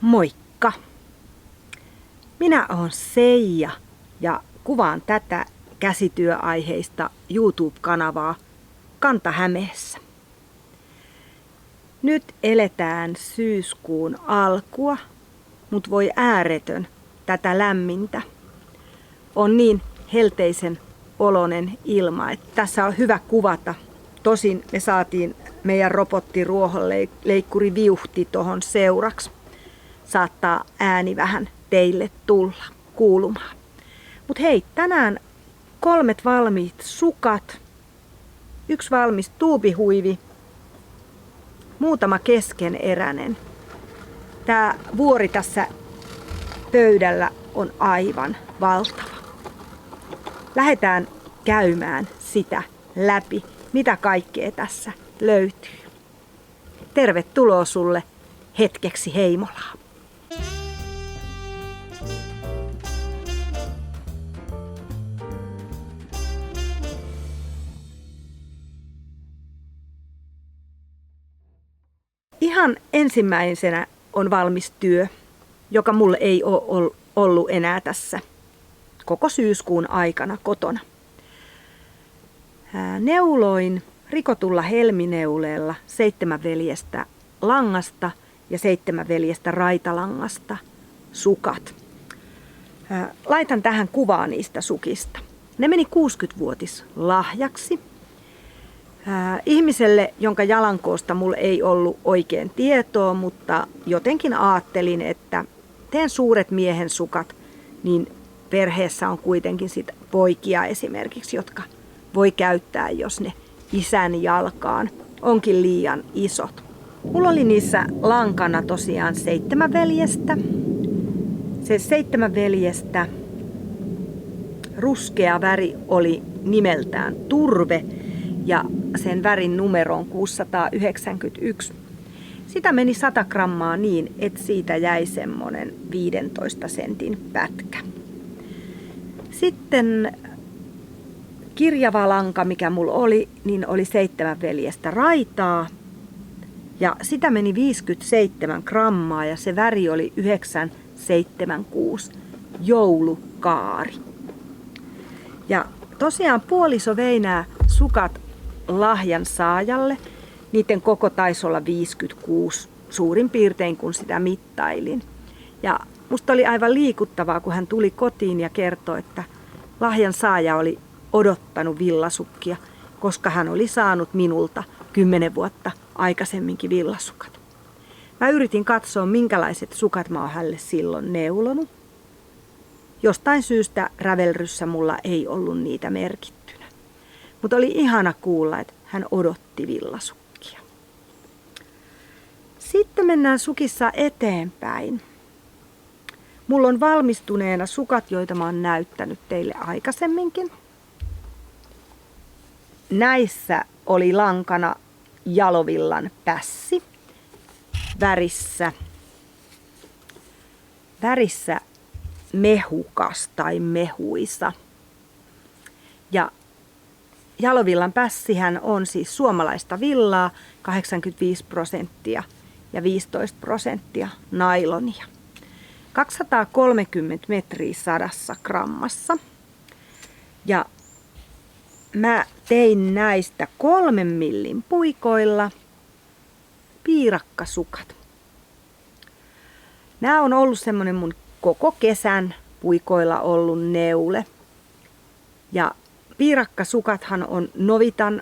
Moikka! Minä olen Seija ja kuvaan tätä käsityöaiheista YouTube-kanavaa Kanta-Hämeessä. Nyt eletään syyskuun alkua, mut voi ääretön tätä lämmintä. On niin helteisen oloinen ilma, että tässä on hyvä kuvata. Tosin me saatiin meidän robottiruohonleikkuri Viuhti tohon seuraksi. Saattaa ääni vähän teille tulla kuulumaan. Mut hei, tänään 3 valmiit sukat, 1 valmis tuubihuivi, muutama keskeneräinen. Tää vuori tässä pöydällä on aivan valtava. Lähdetään käymään sitä läpi, mitä kaikkea tässä löytyy. Tervetuloa sulle hetkeksi Heimolaan. Ihan ensimmäisenä on valmis työ, joka mulle ei ole ollut enää tässä koko syyskuun aikana kotona. Neuloin rikotulla helmineuleella 7 veljestä langasta ja 7 veljestä raitalangasta sukat. Laitan tähän kuvaa niistä sukista. Ne meni 60-vuotis lahjaksi. Ihmiselle, jonka jalankoosta mulla ei ollut oikein tietoa, mutta jotenkin ajattelin, että teen suuret miehen sukat, niin perheessä on kuitenkin sit poikia esimerkiksi, jotka voi käyttää, jos ne isän jalkaan onkin liian isot. Mulla oli niissä lankana tosiaan 7 veljestä. Se 7 veljestä ruskea väri oli nimeltään turve ja sen värin numero on 691. Sitä meni 100 grammaa niin, että siitä jäi semmonen 15 sentin pätkä. Sitten kirjava lanka, mikä mulla oli, niin oli 7 veljestä raitaa. Ja sitä meni 57 grammaa ja se väri oli 976 joulukaari. Ja tosiaan puoliso vei nämä sukat lahjan saajalle. Niiden koko taisi olla 56 suurin piirtein, kun sitä mittailin. Ja musta oli aivan liikuttavaa, kun hän tuli kotiin ja kertoi, että lahjan saaja oli odottanut villasukkia, koska hän oli saanut minulta 10 vuotta aikaisemminkin villasukat. Mä yritin katsoa, minkälaiset sukat mä oon hänelle silloin neulonut. Jostain syystä rävelryssä mulla ei ollut niitä merkittynä. Mutta oli ihana kuulla, että hän odotti villasukkia. Sitten mennään sukissa eteenpäin. Mulla on valmistuneena sukat, joita mä oon näyttänyt teille aikaisemminkin. Näissä oli lankana jalovillan pässi värissä mehukas tai mehuisa. Ja jalovillan pässihän on siis suomalaista villaa 85% ja 15% nailonia. 230 metriä 100 grammassa. Ja mä tein näistä 3 millin puikoilla piirakkasukat. Nämä on ollut semmonen mun koko kesän puikoilla ollut neule. Ja piirakkasukathan on Novitan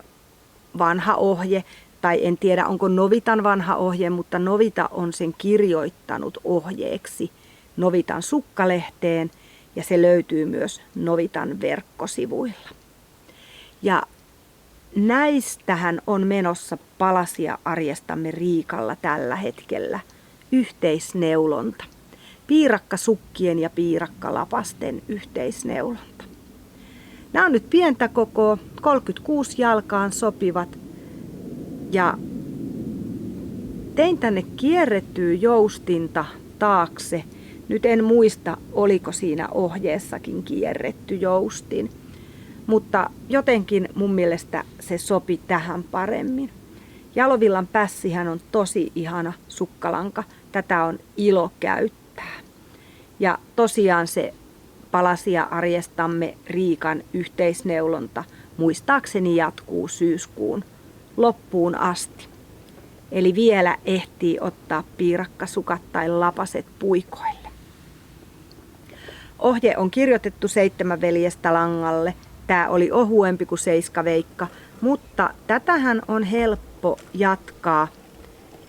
vanha ohje, tai en tiedä onko Novitan vanha ohje, mutta Novita on sen kirjoittanut ohjeeksi Novitan sukkalehteen ja se löytyy myös Novitan verkkosivuilla. Ja näistähän on menossa Palasia arjestamme Riikalla tällä hetkellä yhteisneulonta. Piirakkasukkien ja piirakkalapasten yhteisneulonta. Nämä on nyt pientä kokoa, 36 jalkaan sopivat ja tein tänne kierrettyä joustinta taakse. Nyt en muista, oliko siinä ohjeessakin kierretty joustin, mutta jotenkin mun mielestä se sopi tähän paremmin. Jalovillan pässihän on tosi ihana sukkalanka. tätä on ilo käyttää. Ja tosiaan se Palasia arjestamme Riikan yhteisneulonta muistaakseni jatkuu syyskuun loppuun asti. Eli vielä ehtii ottaa piirakkasukat tai lapaset puikoille. Ohje on kirjoitettu 7 veljestä langalle. Tämä oli ohuempi kuin 7 veikka, mutta tätähän on helppo jatkaa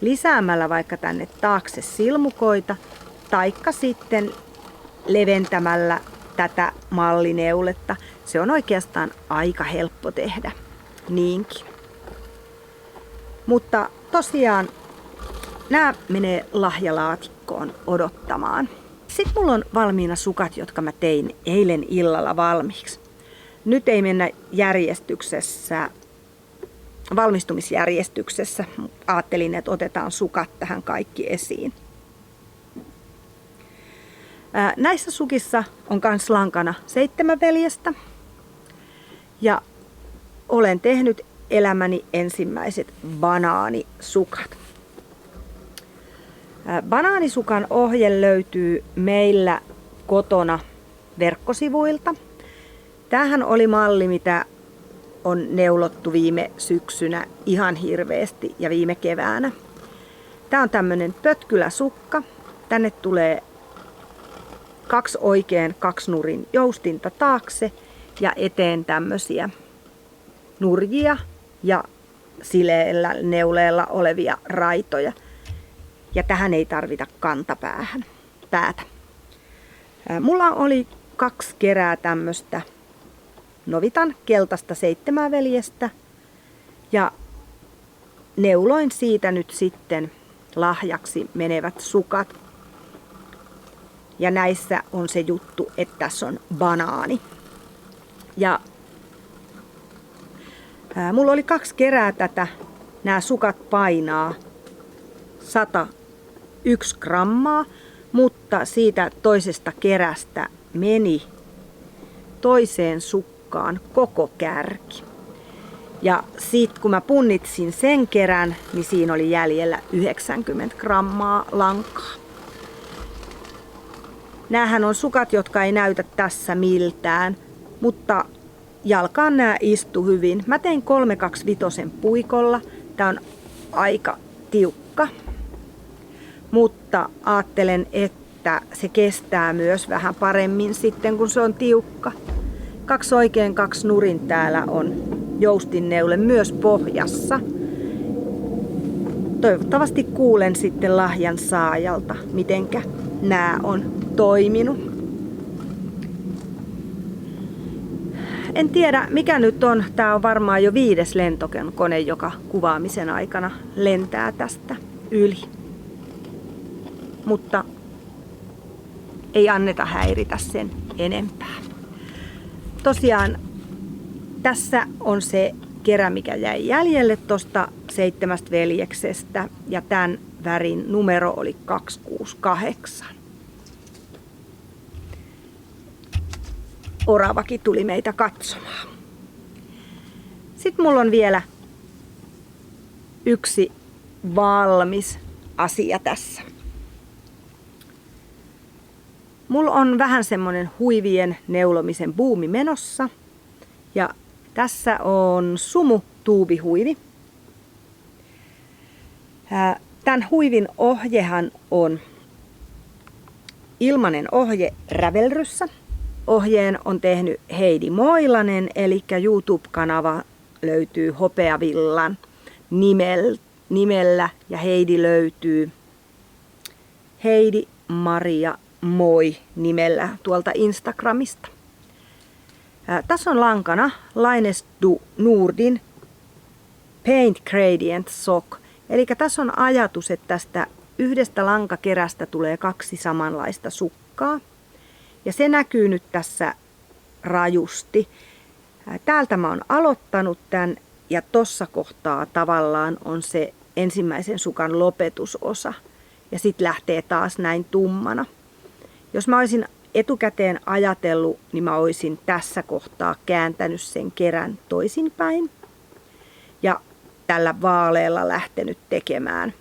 lisäämällä vaikka tänne taakse silmukoita taikka sitten leventämällä tätä mallineuletta. Se on oikeastaan aika helppo tehdä niinkin. Mutta tosiaan nämä menee lahjalaatikkoon odottamaan. Sitten mulla on valmiina sukat, jotka mä tein eilen illalla valmiiksi. Nyt ei mennä järjestyksessä, valmistumisjärjestyksessä. Ajattelin, että otetaan sukat tähän kaikki esiin. Näissä sukissa on kans lankana 7 veljestä. Ja olen tehnyt elämäni ensimmäiset banaanisukat. Banaanisukan ohje löytyy meillä kotona verkkosivuilta. Tämähän oli malli, mitä on neulottu viime syksynä ihan hirveästi ja viime keväänä. Tämä on tämmönen pötkyläsukka. Tänne tulee 2 oikein 2 nurin joustinta taakse ja eteen tämmösiä nurjia ja sileellä neuleella olevia raitoja. Ja tähän ei tarvita päätä. Mulla oli 2 kerää tämmöstä Novitan keltaista 7 veljestä ja neuloin siitä nyt sitten lahjaksi menevät sukat. Ja näissä on se juttu, että tässä on banaani. Ja mulla oli 2 kerää tätä. Nämä sukat painaa 101 grammaa, mutta siitä toisesta kerästä meni toiseen sukkaan koko kärki. Ja sitten kun mä punnitsin sen kerän, niin siinä oli jäljellä 90 grammaa lankaa. Näähän on sukat, jotka ei näytä tässä miltään, mutta jalkaan nämä istu hyvin. Mä tein 325 puikolla. Tää on aika tiukka, mutta ajattelen, että se kestää myös vähän paremmin sitten, kun se on tiukka. 2 oikein 2 nurin täällä on joustinneule myös pohjassa. Toivottavasti kuulen sitten lahjan saajalta, mitenkä nämä on toiminut. En tiedä mikä nyt on. Tää on varmaan jo 5. lentokone, joka kuvaamisen aikana lentää tästä yli. Mutta ei anneta häiritä sen enempää. Tosiaan tässä on se kerä, mikä jäi jäljelle tuosta 7 veljeksestä. Ja tämän värin numero oli 268. Oravakin tuli meitä katsomaan. Sitten mulla on vielä yksi valmis asia tässä. Mulla on vähän semmonen huivien neulomisen buumi menossa. Ja tässä on Sumu tuubihuivi. Tämän huivin ohjehan on ilmainen ohje Rävelryssä. Ohjeen on tehnyt Heidi Moilanen, eli YouTube-kanava löytyy Hopeavillan nimellä ja Heidi löytyy Heidi Maria Moi nimellä tuolta Instagramista. Tässä on lankana Lines du Nordin Paint Gradient Sock. Eli tässä on ajatus, että tästä yhdestä lankakerästä tulee 2 samanlaista sukkaa. Ja se näkyy nyt tässä rajusti. Täältä mä oon aloittanut tämän ja tossa kohtaa tavallaan on se ensimmäisen sukan lopetusosa. Ja sitten lähtee taas näin tummana. Jos mä olisin etukäteen ajatellut, niin mä olisin tässä kohtaa kääntänyt sen kerän toisinpäin. Ja tällä vaaleella lähtenyt tekemään.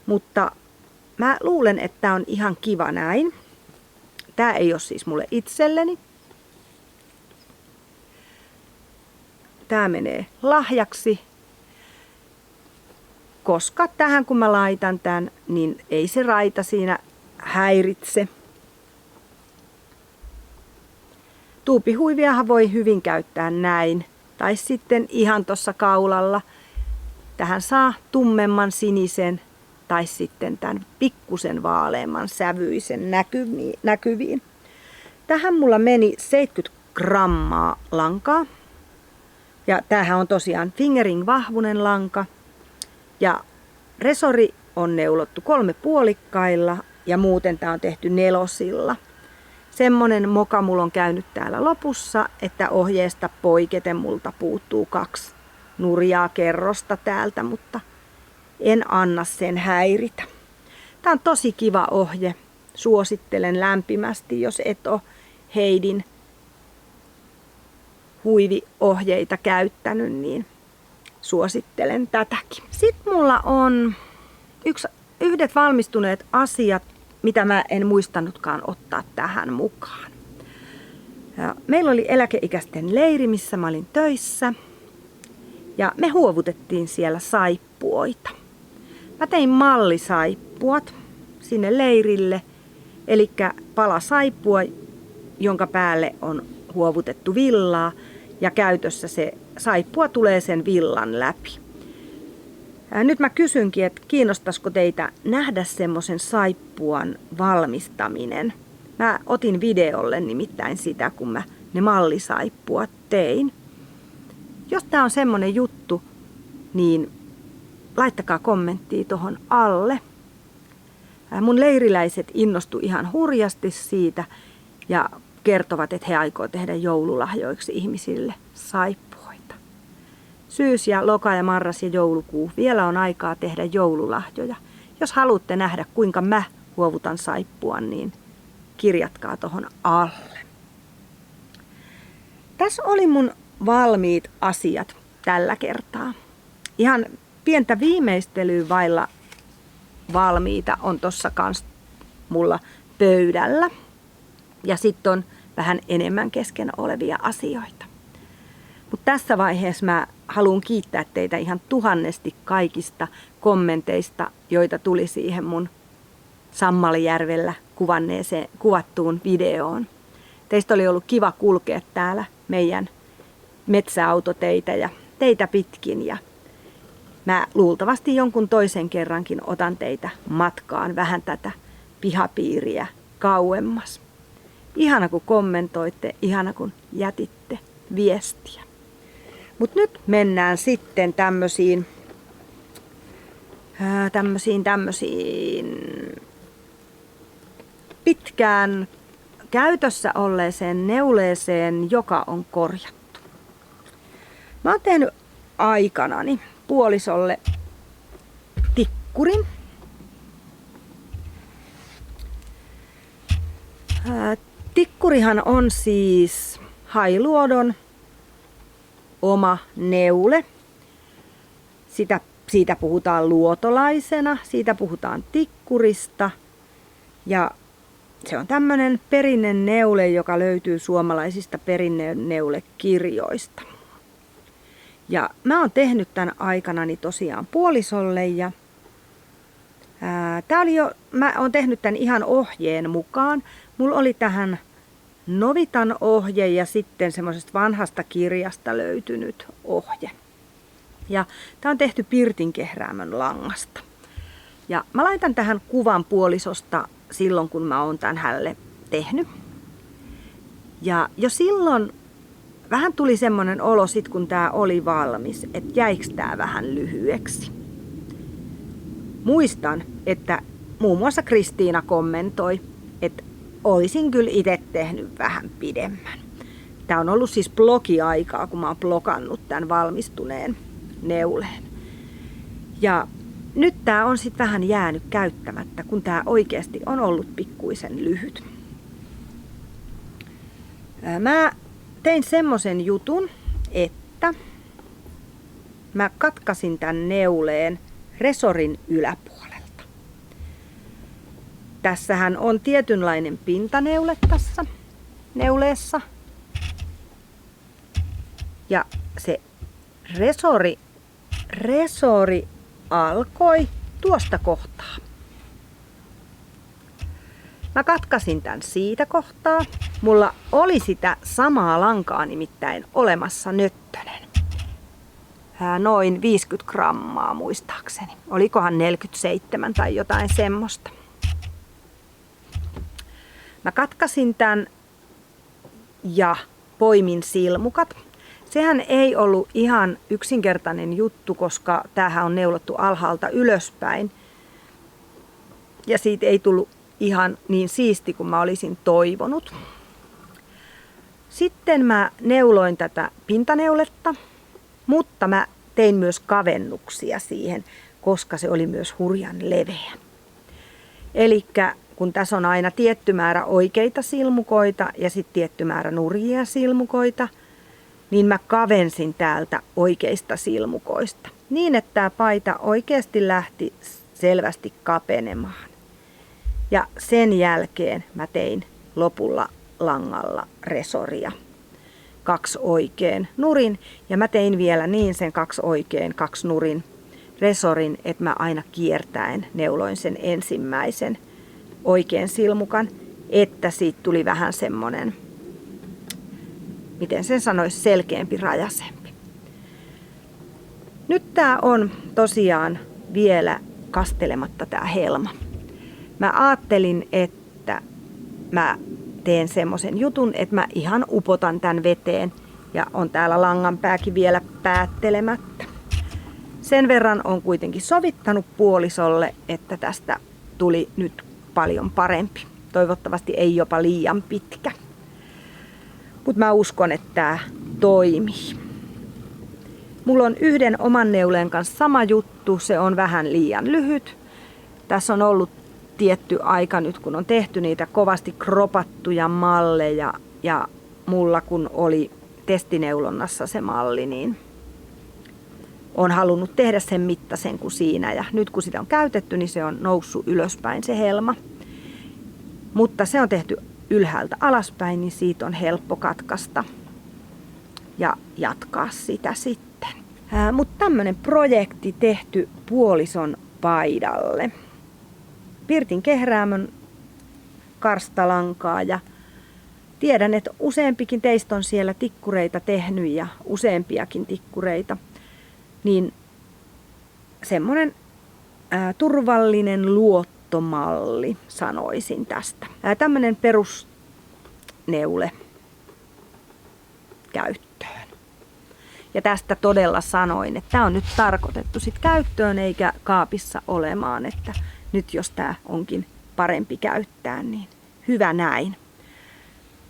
Mutta mä luulen, että tää on ihan kiva näin. Tää ei ole siis mulle itselleni. Tää menee lahjaksi, koska tähän kun mä laitan tän, niin ei se raita siinä häiritse. Tuupihuiviahan voi hyvin käyttää näin, tai sitten ihan tuossa kaulalla. Tähän saa tummemman sinisen tai sitten tämän pikkusen vaaleamman sävyisen näkyviin. Tähän mulla meni 70 grammaa lankaa. Ja tämähän on tosiaan fingering vahvunen lanka. Ja resori on neulottu 3 puolikkailla ja muuten tää on tehty 4. Semmonen moka mulla on käynyt täällä lopussa, että ohjeesta poiketen multa puuttuu 2 nurjaa kerrosta täältä, mutta en anna sen häiritä. Tää on tosi kiva ohje. Suosittelen lämpimästi, jos et ole Heidin huiviohjeita käyttänyt, niin suosittelen tätäkin. Sitten mulla on yhdet valmistuneet asiat, mitä mä en muistanutkaan ottaa tähän mukaan. Meillä oli eläkeikäisten leiri, missä mä olin töissä. Ja me huovutettiin siellä saippuoita. Mä tein mallisaippuat sinne leirille. Eli pala saippua, jonka päälle on huovutettu villaa. Ja käytössä se saippua tulee sen villan läpi. Nyt mä kysynkin, että kiinnostaisiko teitä nähdä semmoisen saippuan valmistaminen. Mä otin videolle nimittäin sitä, kun mä ne mallisaippuat tein. Jos tää on semmonen juttu, niin laittakaa kommenttia tohon alle. Mun leiriläiset innostu ihan hurjasti siitä ja kertovat, että he aikoo tehdä joululahjoiksi ihmisille saippuoita. Syys ja loka ja marras ja joulukuu vielä on aikaa tehdä joululahjoja. Jos haluatte nähdä, kuinka mä huovutan saippuan, niin kirjatkaa tohon alle. Tässä oli mun valmiit asiat tällä kertaa. Ihan pientä viimeistelyä vailla valmiita on tossa kans mulla pöydällä. Ja sitten on vähän enemmän kesken olevia asioita. Mutta tässä vaiheessa mä haluan kiittää teitä ihan tuhannesti kaikista kommenteista, joita tuli siihen mun Sammalijärvellä kuvattuun videoon. Teistä oli ollut kiva kulkea täällä meidän metsäautoteitä ja teitä pitkin. Ja mä luultavasti jonkun toisen kerrankin otan teitä matkaan vähän tätä pihapiiriä kauemmas. Ihana kun kommentoitte, ihana kun jätitte viestiä. Mut nyt mennään sitten tämmöisiin pitkään käytössä olleeseen neuleeseen, joka on korjattu. Mä oon tehnyt aikanani puolisolle tikkurin. Tikkurihan on siis Hailuodon oma neule. Siitä puhutaan luotolaisena, siitä puhutaan tikkurista. Ja se on tämmönen perinneneule, joka löytyy suomalaisista perinneneulekirjoista. Ja mä oon tehnyt tämän aikanani tosiaan puolisolle ja mä oon tehnyt tämän ihan ohjeen mukaan. Mulla oli tähän Novitan ohje ja sitten semmoisesta vanhasta kirjasta löytynyt ohje. Ja tää on tehty Pirtinkehräämön langasta. Ja mä laitan tähän kuvan puolisosta silloin, kun mä oon tän hänelle tehnyt. Ja jo silloin vähän tuli semmonen olo sit, kun tää oli valmis, että jäiks tää vähän lyhyeksi. Muistan, että muun muassa Kristiina kommentoi, että olisin kyllä itse tehnyt vähän pidemmän. Tää on ollut siis blogiaikaa, kun mä oon blogannut tämän valmistuneen neuleen. Ja nyt tää on sitten vähän jäänyt käyttämättä, kun tää oikeasti on ollut pikkuisen lyhyt. Mä tein semmosen jutun, että mä katkasin tän neuleen resorin yläpuolelta. Tässähän on tietynlainen pintaneule tässä neuleessa. Ja se resori alkoi tuosta kohtaa. Mä katkasin tän siitä kohtaa. Mulla oli sitä samaa lankaa nimittäin olemassa nöttönen. Noin 50 grammaa muistaakseni. Olikohan 47 tai jotain semmoista. Mä katkasin tän ja poimin silmukat. Sehän ei ollut ihan yksinkertainen juttu, koska tämähän on neulottu alhaalta ylöspäin. Ja siitä ei tullut ihan niin siisti kuin mä olisin toivonut. Sitten mä neuloin tätä pintaneuletta, mutta mä tein myös kavennuksia siihen, koska se oli myös hurjan leveä. Elikkä kun tässä on aina tietty määrä oikeita silmukoita ja sitten tietty määrä nurjia silmukoita, niin mä kavensin täältä oikeista silmukoista. Niin, että tämä paita oikeasti lähti selvästi kapenemaan. Ja sen jälkeen mä tein lopulla langalla resoria. 2 oikein nurin. Ja mä tein vielä niin sen 2 oikein, 2 nurin resorin, että mä aina kiertäen neuloin sen ensimmäisen oikein silmukan, että siitä tuli vähän semmonen, miten sen sanoisi, selkeämpi, rajaisempi. Nyt tää on tosiaan vielä kastelematta tää helma. Mä ajattelin, että mä teen semmoisen jutun, että mä ihan upotan tän veteen ja on täällä langanpääkin vielä päättelemättä. Sen verran on kuitenkin sovittanut puolisolle, että tästä tuli nyt paljon parempi. Toivottavasti ei jopa liian pitkä. Mutta mä uskon, että tää toimii. Mulla on yhden oman neuleen kanssa sama juttu. Se on vähän liian lyhyt. Tässä on ollut tietty aika nyt, kun on tehty niitä kovasti kropattuja malleja. Ja mulla kun oli testineulonnassa se malli, niin on halunnut tehdä sen mittaisen kuin siinä. Ja nyt kun sitä on käytetty, niin se on noussut ylöspäin se helma. Mutta se on tehty ylhäältä alaspäin, niin siitä on helppo katkaista ja jatkaa sitä sitten. Mutta tämmönen projekti tehty puolison paidalle. Pirtin kehräämön karstalankaa ja tiedän, että useampikin teistä on siellä tikkureita tehnyt ja useampiakin tikkureita. Niin semmonen turvallinen luottomalli sanoisin tästä. Tämmönen perusneule käyttöön. Ja tästä todella sanoin, että tämä on nyt tarkoitettu sit käyttöön eikä kaapissa olemaan, että nyt jos tämä onkin parempi käyttää, niin hyvä näin.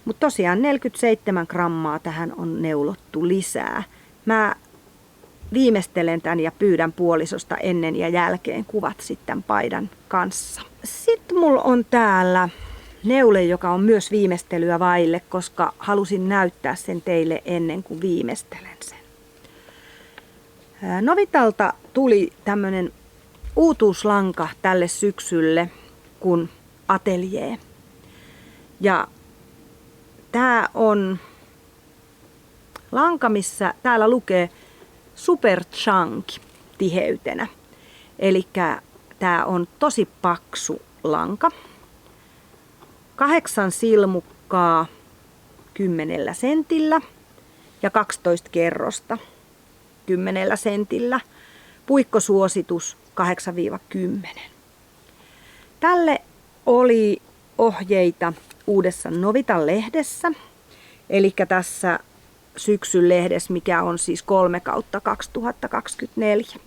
Mutta tosiaan 47 grammaa tähän on neulottu lisää. Mä viimeistelen tän ja pyydän puolisosta ennen ja jälkeen kuvat sitten paidan kanssa. Sitten mulla on täällä neule, joka on myös viimeistelyä vaille, koska halusin näyttää sen teille ennen kuin viimeistelen sen. Novitalta tuli tämmönen uutuuslanka tälle syksylle kuin Atelier. Ja tää on lanka, missä täällä lukee Super Chunk tiheytenä. Eli tää on tosi paksu lanka. 8 silmukkaa 10 sentillä ja 12 kerrosta 10 sentillä. Puikkosuositus 8-10. Tälle oli ohjeita uudessa Novitan lehdessä, eli tässä syksyn lehdessä, mikä on siis 3/2024.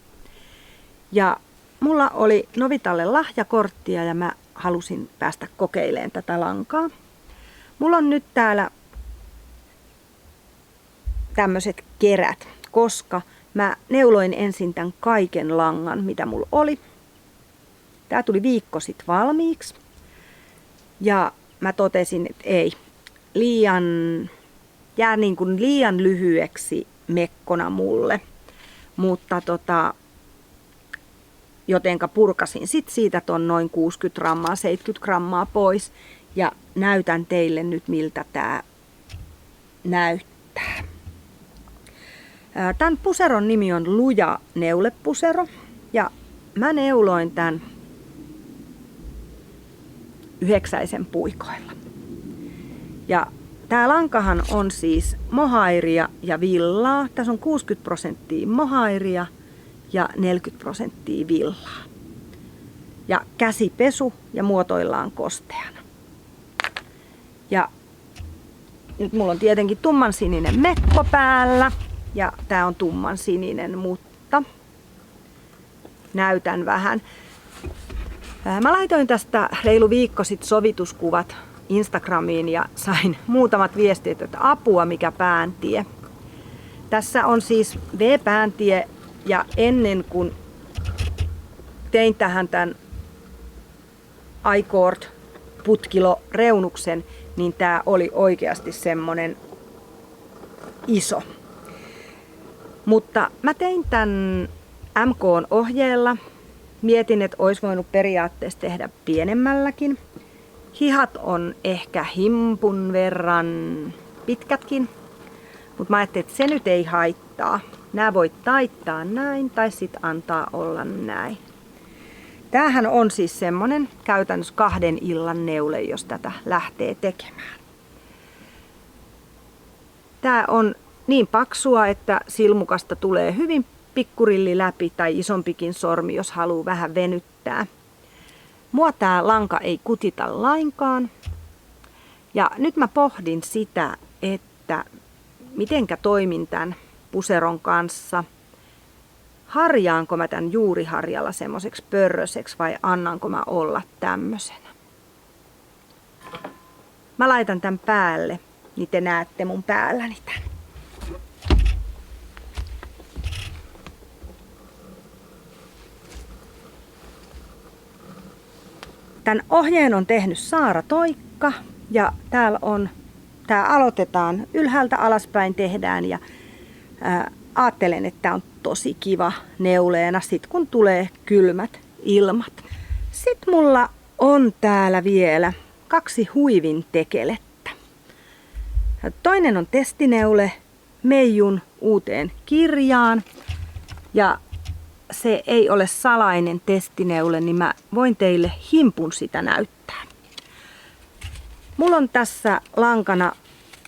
Ja mulla oli Novitalle lahjakorttia ja mä halusin päästä kokeilemaan tätä lankaa. Mulla on nyt täällä tämmöiset kerät, koska mä neuloin ensin tämän kaiken langan, mitä mulla oli. Tää tuli viikko sitten valmiiksi. Ja mä totesin, että ei, jää niin kuin liian lyhyeksi mekkona mulle. Mutta jotenka purkasin sit siitä ton noin 60 grammaa, 70 grammaa pois ja näytän teille nyt miltä tää näyttää. Tämän puseron nimi on Luja neulepusero ja mä neuloin tän 9 puikoilla. Ja tää lankahan on siis mohairia ja villaa. Tässä on 60% mohairia ja 40% villaa. Ja käsipesu ja muotoillaan kosteana. Ja nyt mulla on tietenkin tummansininen mekko päällä. Ja tää on tummansininen, mutta näytän vähän. Mä laitoin tästä reilu viikko sitten sovituskuvat Instagramiin ja sain muutamat viestit, että apua mikä pääntie. Tässä on siis V-pääntie ja ennen kuin tein tähän tämän I-Cord putkilo reunuksen, niin tää oli oikeasti semmonen iso. Mutta mä tein tän MK:n ohjeella. Mietin, että olisi voinut periaatteessa tehdä pienemmälläkin. Hihat on ehkä himpun verran pitkätkin, mutta mä ajattelin, että se nyt ei haittaa. Nää voi taittaa näin tai sit antaa olla näin. Tämähän on siis semmonen käytännössä 2 illan neule, jos tätä lähtee tekemään. Tää on niin paksua, että silmukasta tulee hyvin pikkurilli läpi tai isompikin sormi, jos haluaa vähän venyttää. Mua tää lanka ei kutita lainkaan. Ja nyt mä pohdin sitä, että mitenkä toimin tämän puseron kanssa. Harjaanko mä tän juuriharjalla semmoiseksi pörröseksi vai annanko mä olla tämmöisenä. Mä laitan tän päälle, niin te näette mun päälläni tän. Tän ohjeen on tehnyt Saara Toikka ja tää aloitetaan ylhäältä alaspäin tehdään ja ajattelen, että tää on tosi kiva neuleena sit kun tulee kylmät ilmat. Sitten mulla on täällä vielä 2 huivin tekelettä. Toinen on testineule Meijun uuteen kirjaan ja se ei ole salainen testineule, niin mä voin teille himpun sitä näyttää. Mulla on tässä lankana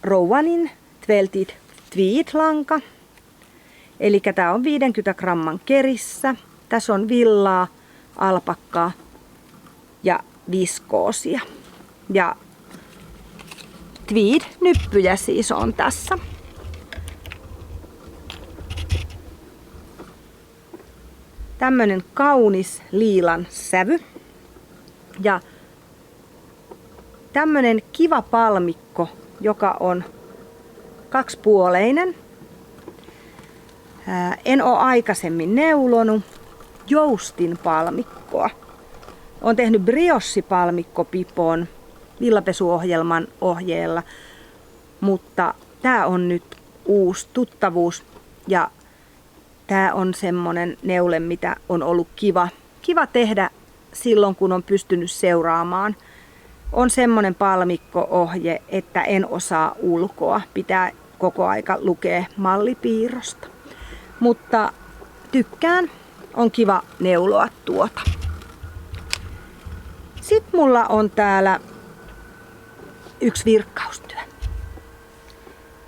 Rowanin Twelted Tweed-lanka. Eli tää on 50 gramman kerissä. Tässä on villaa, alpakkaa ja viskoosia. Ja Tweed-nyppyjä siis on tässä. Tämmönen kaunis liilan sävy ja tämmönen kiva palmikko, joka on 2-puoleinen. En oo aikaisemmin neulonut joustin palmikkoa. Olen tehnyt briossipalmikkopipon villapesuohjelman ohjeella, mutta tää on nyt uusi tuttavuus ja tää on semmonen neule, mitä on ollut kiva tehdä silloin, kun on pystynyt seuraamaan. On semmonen palmikko-ohje, että en osaa ulkoa. Pitää koko aika lukea mallipiirrosta. Mutta tykkään, on kiva neuloa tuota. Sitten mulla on täällä yksi virkkaustyö.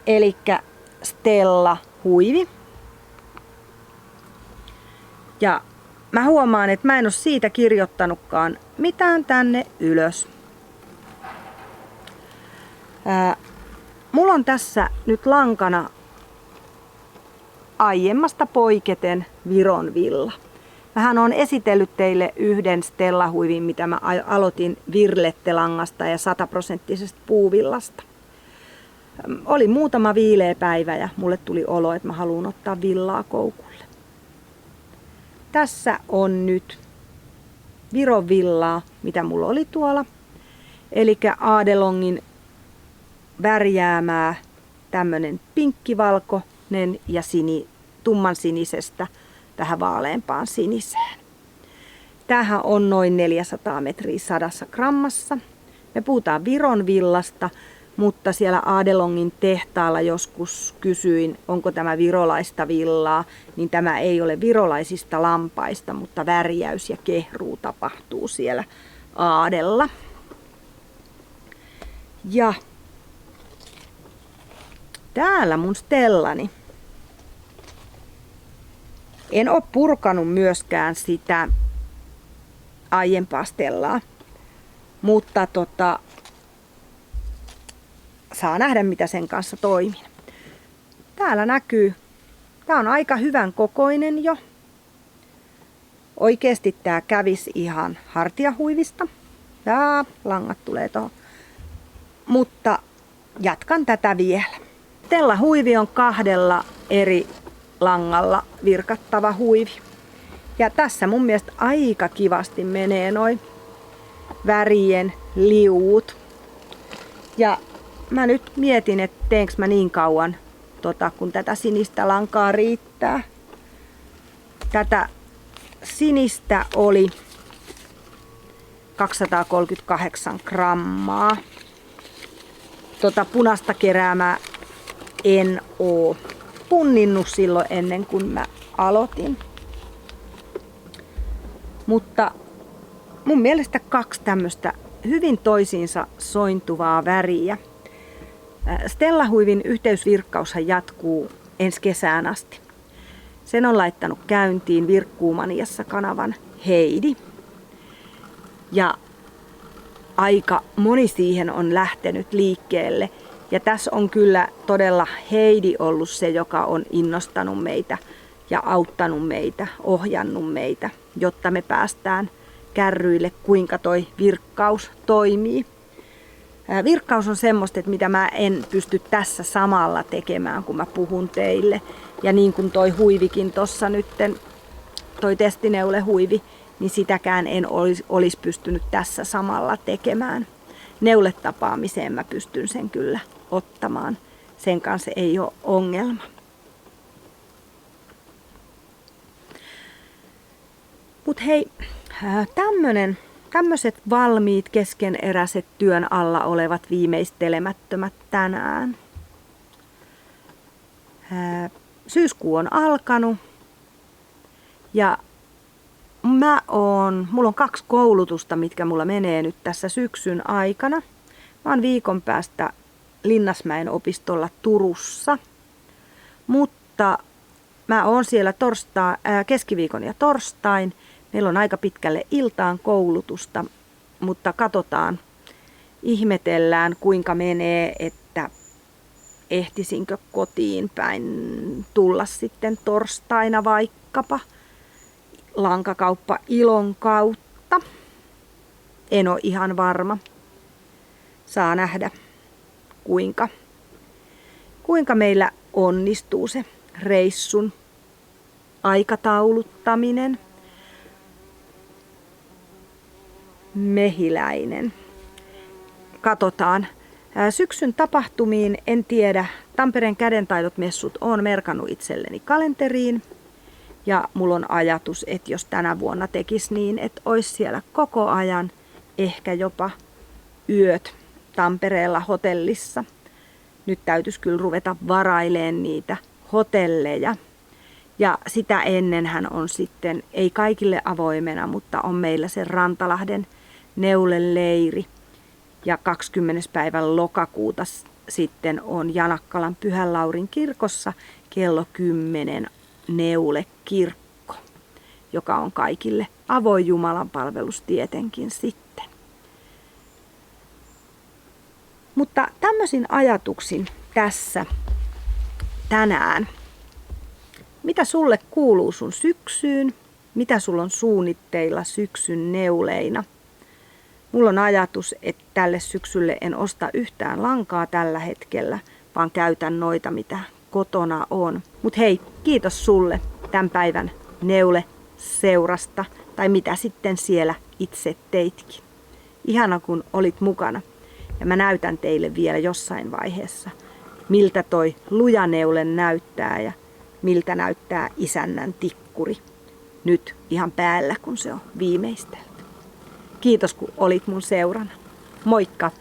Elikkä Stella huivi. Ja mä huomaan, että mä en ole siitä kirjoittanutkaan mitään tänne ylös. Mulla on tässä nyt lankana aiemmasta poiketen Viron villa. Mähän on esitellyt teille yhden Stella-huivin, mitä mä aloitin virlettelangasta ja 100% puuvillasta. Oli muutama viileä päivä ja mulle tuli olo, että mä haluan ottaa villaa koukulle. Tässä on nyt Viron villaa, mitä mulla oli tuolla. Eli Adelongin värjäämää tämmönen pinkkivalkoinen ja tumman sinisestä vähän vaaleampaan siniseen. Tämähän on noin 400 metriä 100 grammassa. Me puhutaan Viron villasta, mutta siellä Adelongin tehtaalla joskus kysyin, onko tämä virolaista villaa, niin tämä ei ole virolaisista lampaista, mutta värjäys ja kehruu tapahtuu siellä Aadella. Ja täällä mun Stellani. En ole purkanut myöskään sitä aiempaa Stellaa, mutta saa nähdä mitä sen kanssa toimin. Täällä näkyy, tää on aika hyvän kokoinen jo. Oikeesti tää kävisi ihan hartiahuivista. Tää langat tulee tuohon. Mutta jatkan tätä vielä. Stella huivi on 2 eri langalla virkattava huivi. Ja tässä mun mielestä aika kivasti menee noin värien liuut. Ja mä nyt mietin, että teenkö mä niin kauan, kun tätä sinistä lankaa riittää. Tätä sinistä oli 238 grammaa. Punaista keräämää en oo punninnut silloin ennen kuin mä aloitin. Mutta mun mielestä 2 tämmöistä hyvin toisiinsa sointuvaa väriä. Stella-huivin yhteysvirkkaushan jatkuu ensi kesään asti. Sen on laittanut käyntiin Virkkuumaniassa kanavan Heidi. Ja aika moni siihen on lähtenyt liikkeelle. Ja tässä on kyllä todella Heidi ollut se, joka on innostanut meitä ja auttanut meitä, ohjannut meitä, jotta me päästään kärryille, kuinka toi virkkaus toimii. Virkkaus on semmoista, että mitä mä en pysty tässä samalla tekemään, kun mä puhun teille. Ja niin kuin toi huivikin tossa nytten, toi testineule-huivi, niin sitäkään en olisi pystynyt tässä samalla tekemään. Neuletapaamiseen mä pystyn sen kyllä ottamaan. Sen kanssa ei ole ongelma. Mut hei, tämmöiset valmiit keskeneräiset työn alla olevat viimeistelemättömät tänään. Syyskuu on alkanut ja mulla on 2 koulutusta, mitkä mulla menee nyt tässä syksyn aikana. Mä oon viikon päästä Linnasmäen opistolla Turussa, mutta mä oon siellä keskiviikon ja torstain. Meillä on aika pitkälle iltaan koulutusta, mutta katsotaan, ihmetellään kuinka menee, että ehtisinkö kotiin päin tulla sitten torstaina vaikkapa lankakauppa Ilon kautta. En ole ihan varma. Saa nähdä, kuinka meillä onnistuu se reissun aikatauluttaminen. Mehiläinen. Katsotaan. Syksyn tapahtumiin en tiedä. Tampereen kädentaidot-messut on merkannut itselleni kalenteriin. Ja mulla on ajatus, että jos tänä vuonna tekisi niin, että olisi siellä koko ajan, ehkä jopa yöt Tampereella hotellissa. Nyt täytyisi kyllä ruveta varailemaan niitä hotelleja. Ja sitä ennenhän on sitten, ei kaikille avoimena, mutta on meillä se Rantalahden neuleleiri. Ja 20. päivän lokakuuta sitten on Janakkalan Pyhän Laurin kirkossa kello 10 neulekirkko, joka on kaikille avoin Jumalan palvelus tietenkin sitten. Mutta tämmöisin ajatuksin tässä tänään. Mitä sulle kuuluu sun syksyyn? Mitä sulla on suunnitteilla syksyn neuleina? Mulla on ajatus, että tälle syksylle en osta yhtään lankaa tällä hetkellä, vaan käytän noita, mitä kotona on. Mut hei, kiitos sulle tämän päivän neule-seurasta, tai mitä sitten siellä itse teitkin. Ihana, kun olit mukana. Ja mä näytän teille vielä jossain vaiheessa, miltä toi lujaneule näyttää ja miltä näyttää isännän tikkuri. nyt ihan päällä, kun se on viimeistelty. Kiitos, kun olit mun seurana. Moikka!